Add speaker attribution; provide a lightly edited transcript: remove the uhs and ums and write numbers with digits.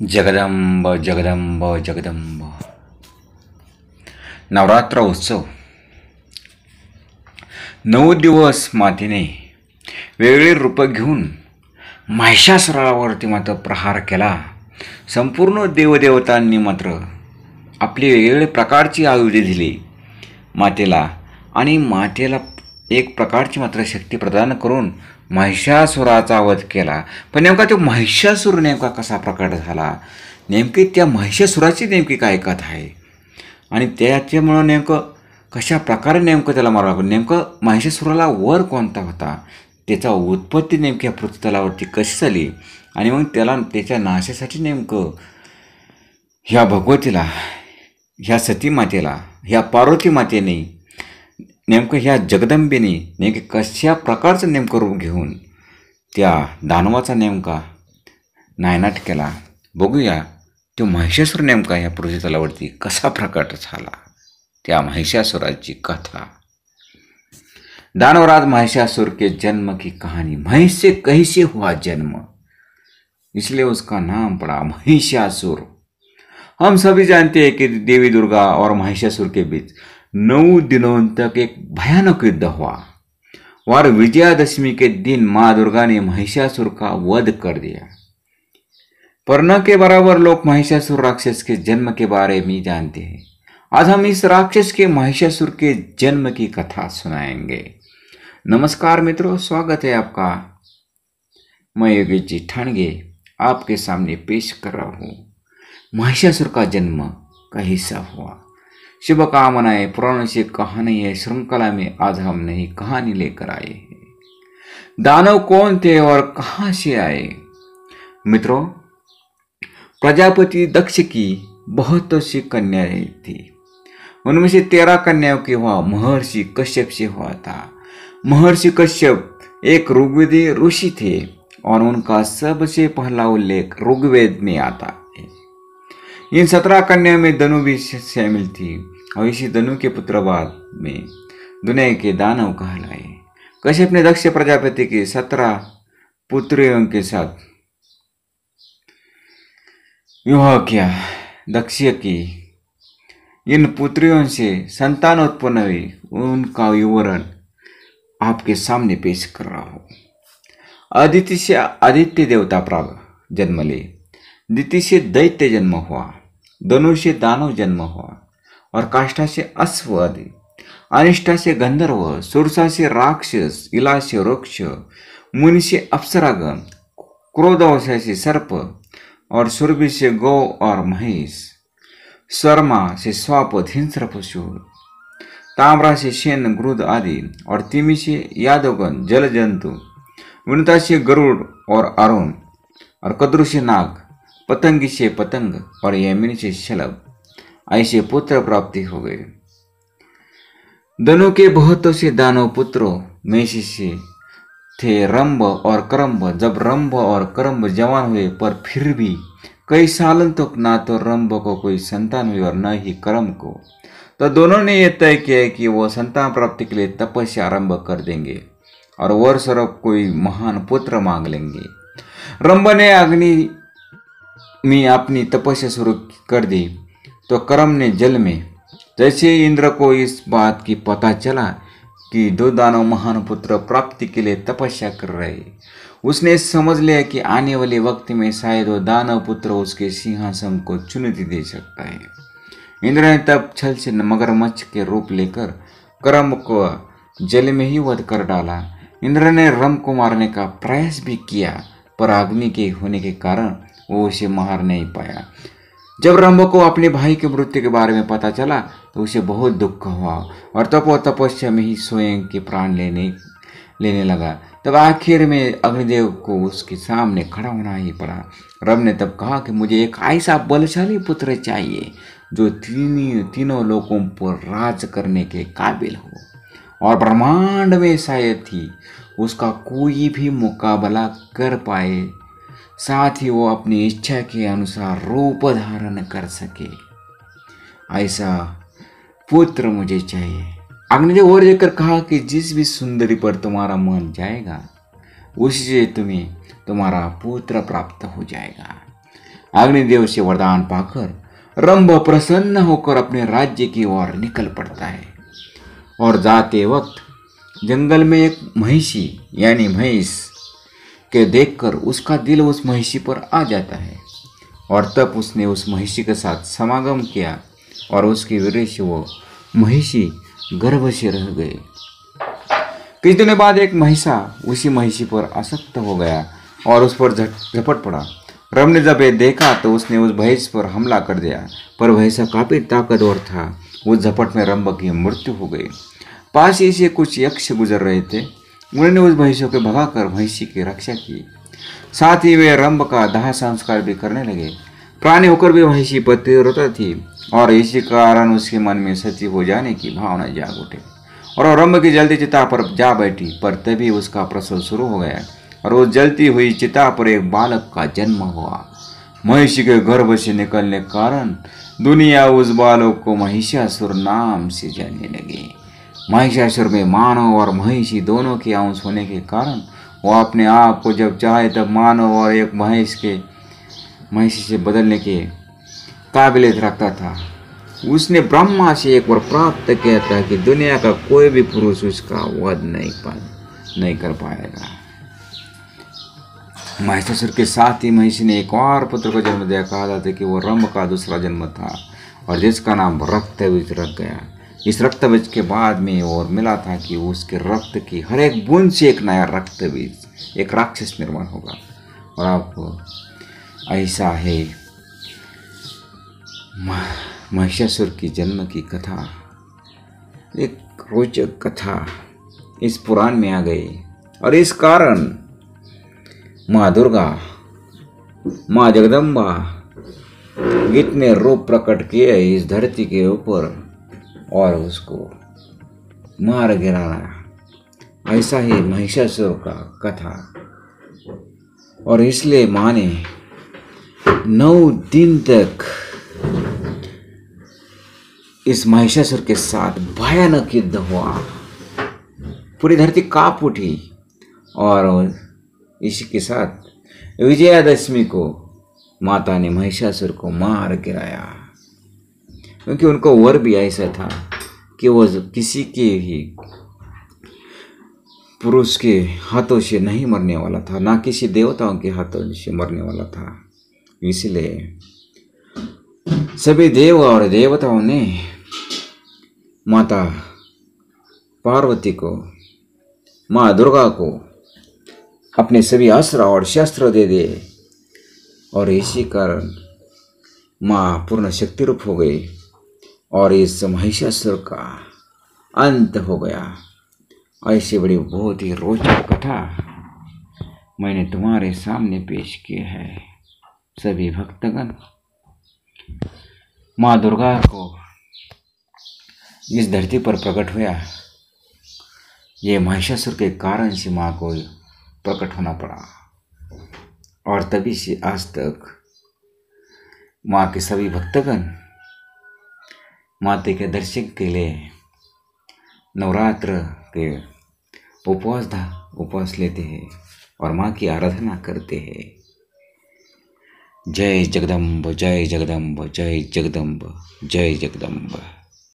Speaker 1: जगदंब जगदंब जगदंब नवरात्र उत्सव 9 दिवस मातेने वेगळी रूपं घेऊन महिषासुरावरती मात्र प्रहार केला. संपूर्ण देवदेवतांनी मात्र आपली वेगवेगळ्या प्रकारची आयुधे दिली मातेला आणि मातेला एक प्रकारची मात्र शक्ती प्रदान करून महिषासुराचा वध केला. पण नेमका तो महिषासूर नेमका कसा प्रकट झाला, नेमकी त्या महिषासुराची नेमकी काय कथा आहे आणि त्याच्यामुळं नेमकं कशा प्रकारे नेमकं त्याला मारावं लागलं, नेमकं महिषासुराला वर कोणता होता, त्याचा उत्पत्ती नेमक्या पृथ्वीतलावरती कशी झाली आणि मग त्याला त्याच्या नाशासाठी नेमकं ह्या भगवतीला, ह्या सती मातेला, ह्या पार्वती मातेने, नेमकं ह्या जगदंबेने नेमके कशा प्रकारचं नेमकं रूप घेऊन त्या दानवाचा नेमका नायनाट केला. बघूया तो महिषासूर नेमका ह्या पृथ्वीतलावरती कसा प्रकट झाला, त्या महिषासुराची कथा. दानवराज महिषासुर के जन्म की कहानी. महिष से कैसे हुआ जन्म, इसलिए उसका नाम पड़ा महिषासुर. हम सभी जानते हैं कि देवी दुर्गा और महिषासुर के बीच 9 दिनों तक एक भयानक युद्ध हुआ और विजयादशमी के दिन माँ दुर्गा ने महिषासुर का वध कर दिया. पर न के बराबर लोग महिषासुर राक्षस के जन्म के बारे में जानते हैं. आज हम इस राक्षस के महिषासुर के जन्म की कथा सुनाएंगे. नमस्कार मित्रों, स्वागत है आपका. मैं योगेश जी ठाणगे आपके सामने पेश कर रहा हूँ महिषासुर का जन्म कैसा हुआ. शुभकामनाएं पुराणों से कहानी है श्रृंखला में आज हम नई कहानी लेकर आए हैं. दानव कौन थे और कहां से आए. मित्रों, प्रजापति दक्ष की बहुत सी कन्याएं थी. उनमें से 13 कन्याओं के हुआ महर्षि कश्यप से हुआ था. महर्षि कश्यप एक ऋग्वेदी ऋषि थे और उनका सबसे पहला उल्लेख ऋग्वेद में आता है. इन 17 कन्याओं में दनु भी शामिल थी और इसी दनु के पुत्र बाद में दुनिया के दानव कहलाए. कश्यप ने दक्ष प्रजापति की 17 पुत्रियों के साथ विवाह किया. दक्ष की इन पुत्रियों से संतान उत्पन्न हुई, उनका विवरण आपके सामने पेश कर रहा हूँ. अदिति से आदित्य देवता प्राप्त जन्म ले, दिति से दैत्य जन्म हुआ, दनु से दानव जन्म हुआ और काष्ठा से अश्व आदि, अनिष्ठा से गंधर्व, सुरसा से राक्षस, इला से वृक्ष, मुनि से अप्सरागण, क्रोधवशा से सर्प और सुरभि से गौ और महिष, शर्मा से स्वापद हिंस्र पशु, ताम्रा से शेन गरुद आदि और तिमी से यादवगण जल जंतु, विनता से गरुड़ और अरुण और कद्रु से नाग, पतंगी से पतंग और यमिनी से शलभ, ऐसे पुत्र प्राप्ति हो गए. दनु के बहुतों से दानव पुत्रों में से थे रंभ और करम्भ. जब रंभ और करम्भ जवान हुए पर फिर भी कई सालों तक ना तो रंभ को कोई संतान हुई और न ही करम्भ को, तो दोनों ने यह तय किया कि वो संतान प्राप्ति के लिए तपस्या आरंभ कर देंगे और वर स्वरूप कोई महान पुत्र मांग लेंगे. रंभ ने अग्नि में अपनी तपस्या शुरू कर दी तो करम ने जल में. जैसे इंद्र को इस बात की पता चला कि 2 दानव महान पुत्र प्राप्ति के लिए तपस्या कर रहे, उसने समझ लिया कि आने वाले वक्त में शायद वो दानव पुत्र उसके सिंहासन को चुनौती दे सकता है. इंद्र ने तब छल से मगरमच्छ के रूप लेकर करम को जल में ही वध कर डाला. इंद्र ने रम को मारने का प्रयास भी किया पर अग्नि के होने के कारण वो उसे मार नहीं पाया. जब रंभ को अपने भाई की मृत्यु के बारे में पता चला तो उसे बहुत दुख हुआ और तब वो तपस्या में ही स्वयं के प्राण लेने लगा. तब आखिर में अग्निदेव को उसके सामने खड़ा होना ही पड़ा. रंभ ने तब कहा कि मुझे एक ऐसा बलशाली पुत्र चाहिए जो तीनों लोगों पर राज करने के काबिल हो और ब्रह्मांड में शायद ही उसका कोई भी मुकाबला कर पाए, साथ ही वो अपनी इच्छा के अनुसार रूप धारण कर सके. ऐसा पुत्र मुझे चाहिए. अग्निदेव और देखकर कहा कि जिस भी सुंदरी पर तुम्हारा मन जाएगा उसी से तुम्हें तुम्हारा पुत्र प्राप्त हो जाएगा. अग्निदेव से वरदान पाकर रंभ प्रसन्न होकर अपने राज्य की ओर निकल पड़ता है और जाते वक्त जंगल में एक महिषी यानी भैंस के देखकर उसका दिल उस महिषी पर आ जाता है और तब उसने उस महिषी के साथ समागम किया और उसकी वजह से वो महिषी गर्भ से रह गए। कुछ दिनों बाद एक महिषा उसी महिषी पर आसक्त हो गया और उस पर झपट पड़ा। रंभ ने जब ये देखा तो उसने उस भैंस पर हमला कर दिया, पर भैंसा काफी ताकतवर था। उस झपट में रंभ की मृत्यु हो गई। पास ही से कुछ यक्ष गुजर रहे थे। उन्होंने उस भैंसों को भगाकर भैंसी की रक्षा की। साथ ही वे रंभ का दाह संस्कार भी करने लगे। प्राणी होकर भी भैंसी पतिव्रता थी और इसी कारण उसके मन में सती हो जाने की भावना जाग उठी और रंभ की जल्दी चिता पर जा बैठी। पर तभी उसका प्रसव शुरू हो गया और उस जलती हुई चिता पर एक बालक का जन्म हुआ। महिषी के गर्भ से निकलने के कारण दुनिया उस बालक को महिषासुर नाम से जानने लगी। महिषासुर में मानव और महिषी दोनों के अंश होने के कारण वो अपने आप को जब चाहे तब मानव और एक महिषी से बदलने के काबिलियत रखता था। उसने ब्रह्मा से एक बार प्राप्त किया था कि दुनिया का कोई भी पुरुष उसका वध नहीं कर पाएगा। महिषासुर के साथ ही महिषी ने एक और पुत्र को जन्म दिया। कहा जाता है कि वो रंभ का दूसरा जन्म था और जिसका नाम रक्तबीज रख गया। इस रक्तबीज के बाद में और मिला था कि उसके रक्त की हर एक बूंद से एक नया रक्तबीज, एक राक्षस निर्माण होगा। और आपको ऐसा है महिषासुर की जन्म की कथा, एक रोचक कथा इस पुराण में आ गई। और इस कारण माँ दुर्गा, माँ जगदम्बा इतने रूप प्रकट किए इस धरती के ऊपर और उसको मार गिराना। ऐसा ही महिषासुर का कथा। और इसलिए माँ ने 9 दिन तक इस महिषासुर के साथ भयानक युद्ध हुआ। पूरी धरती कांप उठी और इसी के साथ विजयादशमी को माता ने महिषासुर को मार गिराया, क्योंकि उनको वर भी ऐसा था कि वो किसी के भी पुरुष के हाथों से नहीं मरने वाला था, ना किसी देवताओं के हाथों से मरने वाला था। इसलिए सभी देव और देवताओं ने माता पार्वती को, माँ दुर्गा को अपने सभी अस्त्र और शस्त्र दे दिए और इसी कारण माँ पूर्ण शक्ति रूप हो गई और इस महिषासुर का अंत हो गया। ऐसी बड़ी बहुत ही रोचक कथा मैंने तुम्हारे सामने पेश की है। सभी भक्तगण, माँ दुर्गा को इस धरती पर प्रकट हुआ, ये महिषासुर के कारण से माँ को प्रकट होना पड़ा और तभी से आज तक माँ के सभी भक्तगण माता के दर्शन के लिए नवरात्र के उपवास लेते हैं और माँ की आराधना करते हैं। जय जगदम्ब, जय जगदम्ब, जय जगदम्ब, जय जगदम्ब।